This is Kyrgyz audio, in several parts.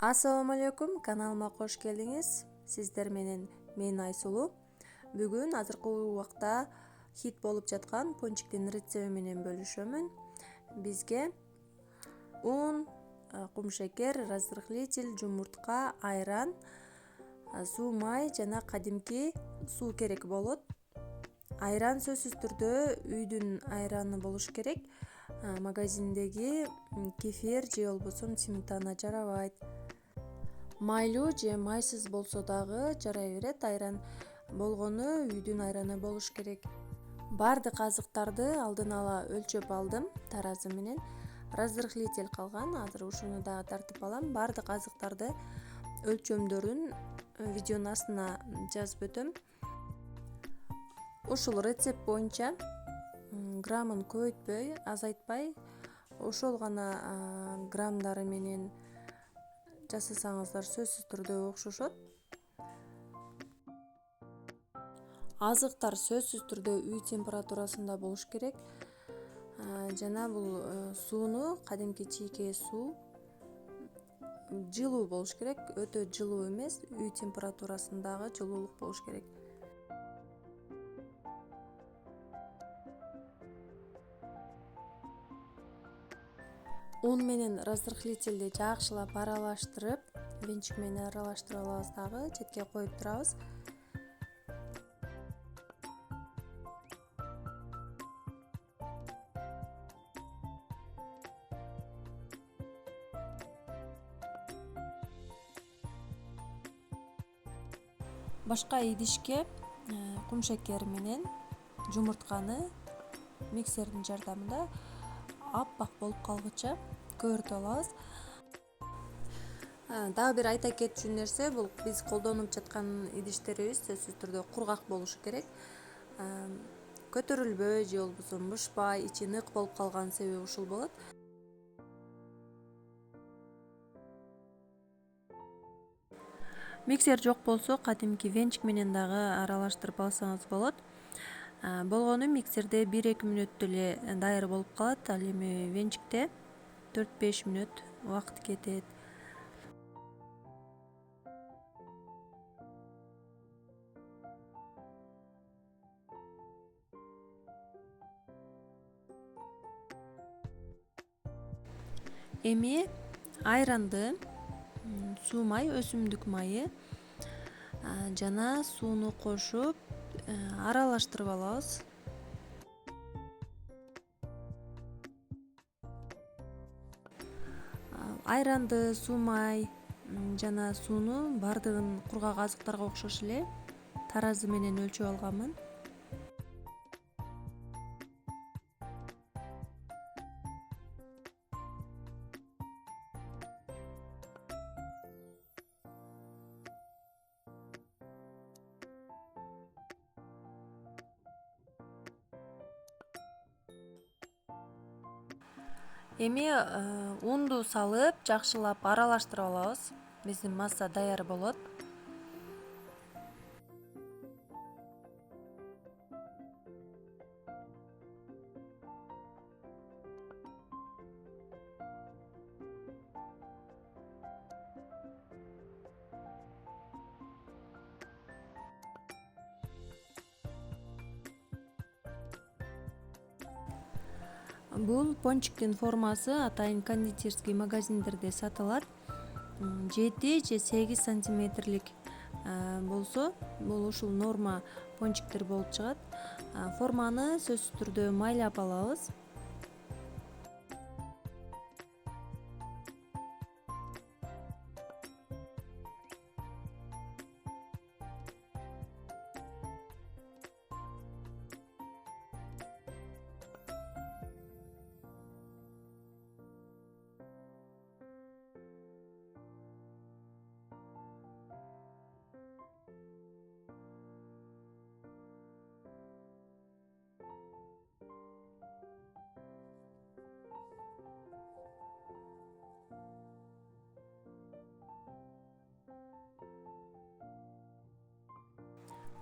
Assalamu алейкум, каналыма кош келдиңиз. Сиздер менен мен Айсулуу. Бүгүн азыркы убакта хит болуп жаткан пончиктин рецепти менен бөлүшөмүн. Бизге ун, кумшекер, разрыхлитель, жумуртка, айран, суу, май жана кадимки суу керек болот. Айран сөзсүз түрдө үйдүн айраны болуш керек. Магазиндеги кефир же болбосо сметана жарабайт. Майлуу же майсыз болсо дагы жарай берет. Айран болгону үйдүн айраны болуш керек. Бардык азыктарды алдын ала өлчөп алдым таразы менен. Разрыхлитель калган, азыр ушуну дагы тартып алам. Бардык азыктарды өлчөмдөрүн видеонун астына жазып өтөм. Ушул рецепт боюнча граммын көбөйтпөй, азайтпай, ошол гана граммдары менен жасасаңыздар сөзсүз түрдө окшошот. Азыктар сөзсүз түрдө үй температурасында болуш керек. Жана бул сууну кадимки чийке суу жылуу болуш керек, өтө жылуу эмес, үй температурасындагы жылуулук болуш керек. Un менен разрыхлительди жакшылап аралаштырып, венчик менен аралаштырып алабыз дагы, четке коюп турабыз. Башка идишке кумшекер менен жумуртканы миксердин жардамында аппак болуп калгыча көбүртүп алабыз. Дагы бир айта кетчү нерсе, бул биз колдонуп жаткан идиштерибиз сөзсүз түрдө кургак болушу керек. Көтөрүлбөй же болбосо бышпай, ичи нык болуп калган себеби ушул болот. Миксер жок болсо, кадимки венчик менен дагы аралаштырып алсаңыз болот. Болгону миксерде 1-2 мүнөттө эле даяр болуп калат, ал эми венчикте 4-5 мүнөт убакыт кетет. Эми айранды, суу май, өсүмдүк майы жана сууну кошуп аралаштырып алабыз. Айранды, суу май жана сууну бардыгын кургак азыктарга окшош эле таразы менен өлчөп алганмын. Эми унду салып, жакшылап аралаштырып алабыз. Биздин масса даяр болот. Бул пончиктин формасы атайын кондитерский магазиндерде сатылат. 7 же 8 сантиметрлик болсо, бул ушул норма пончиктер болуп чыгат. Форманы сөзсүз түрдө майлап алабыз.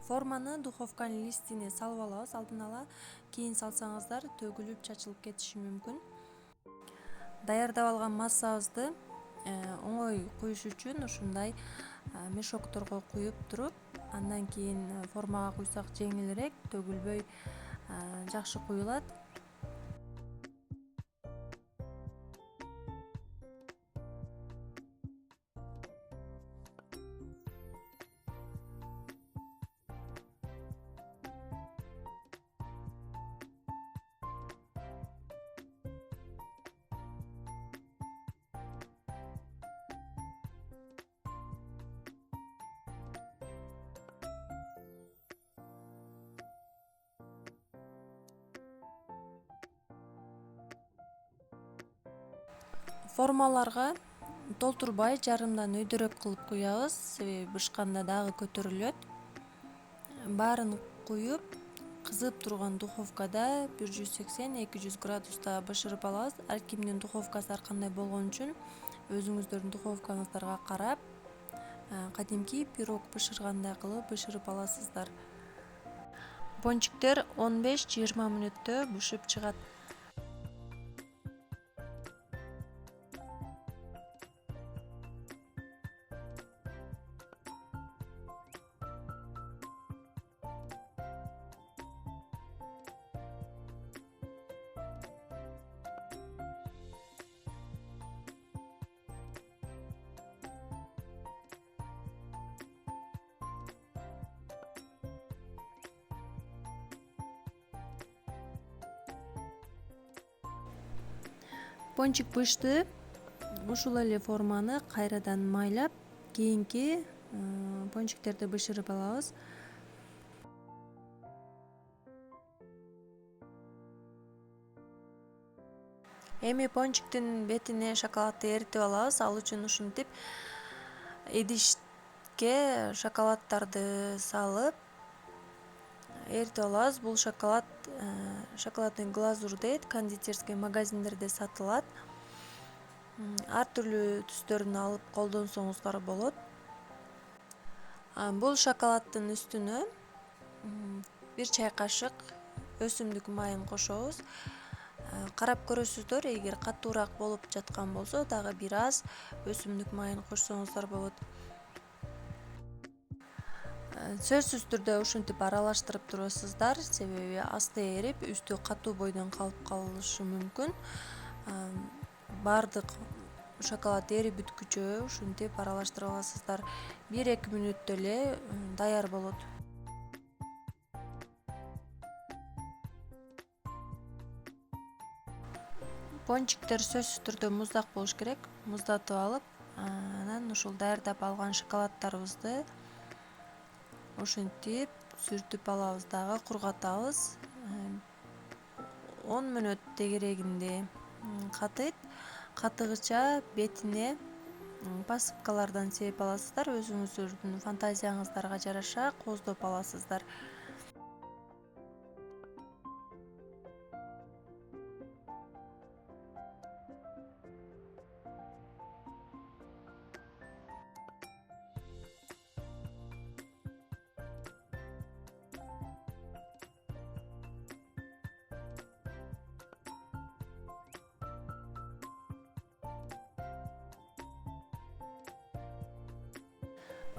Форманы духовканын листине салып алабыз алдын ала. Кийин салсаңыздар төгүлүп, чачылып кетиши мүмкүн. Даярдап алган массабызды оңой куюш үчүн ушундай мешокторго куюп туруп, андан кийин формага куйсак жеңилирээк, төгүлбөй жакшы куюлат. Формаларга толтурбай жарымдан өйдөрөөк кылып куябыз, себеби бышканда дагы көтөрүлөт. Баарын куюп, кызып турган духовкада 180-200 градуста бышырып алабыз. Ар кимдин духовкасы ар кандай болгон үчүн өзүңүздөрдүн духовкаңыздарга карап, кадимки пирог бышыргандай кылып бышырып аласыздар. Пончиктер 15-20 мүнөттө бышып чыгат. Пончик бышты. Ушул эле форманы кайрадан майлап, кийинки пончиктерди бышырып алабыз. Эми пончиктин бетине шоколадты эритип алабыз. Ал үчүн ушинтип идишке шоколадтарды салып эритип алабыз. Бул шоколадный глазурь дейт, кондитерский магазиндерде сатылат. Ар түрлүү түстөрүн алып колдонсоңуздар болот. Бул шоколаддын үстүнө 1 чай кашык өсүмдүк майын кошобуз. Карап көрөсүздөр, эгер катуураак болуп жаткан болсо, дагы бир аз өсүмдүк майын кошсоңуздар болот. Сөзсүз түрдө ушинтип аралаштырып турасыздар, себеби асты эрип, үстү катуу бойдон калып калышы мүмкүн. Баардык шоколад эрип бүткүчө ушинтип аралаштырып аласыздар. 1-2 мүнөттө эле даяр болот. Пончиктер сөзсүз түрдө муздак болуш керек. Муздатып алып, анан ушул даярдап алган шоколадтарыбызды ушинтип сүртүп алабыз, дагы кургатабыз. 10 мүнөт тегерегинде катыйт. Катыгыча бетине посыпкалардан сээп аласыздар. Өзүңүздөрдүн фантазияңыздарга жараша кооздоп аласыздар.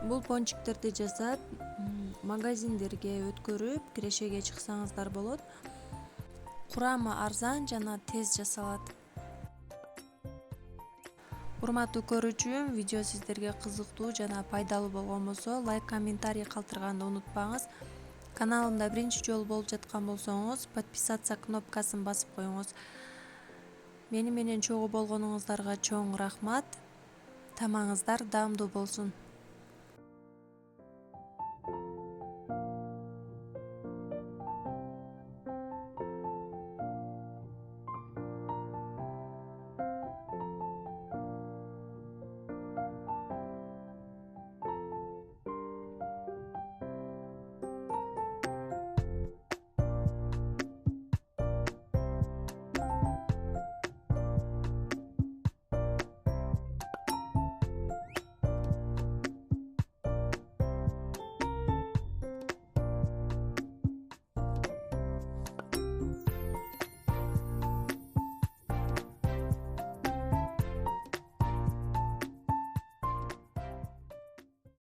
Бул пончиктерди жасап, магазиндерге өткөрүп, кирешеге чыксаңыздар болот. Курамы арзан жана тез жасалат. Урматтуу көрүүчүм, видео сиздерге кызыктуу жана пайдалуу болгон болсо, лайк, комментарий калтырганды унутпаңыз. Каналымда биринчи жолу болуп жаткан болсоңуз, подписаться кнопкасын басып коюңуз. Мени менен чогуу болгонуңуздарга чоң рахмат. Тамагыңыздар даамдуу болсун.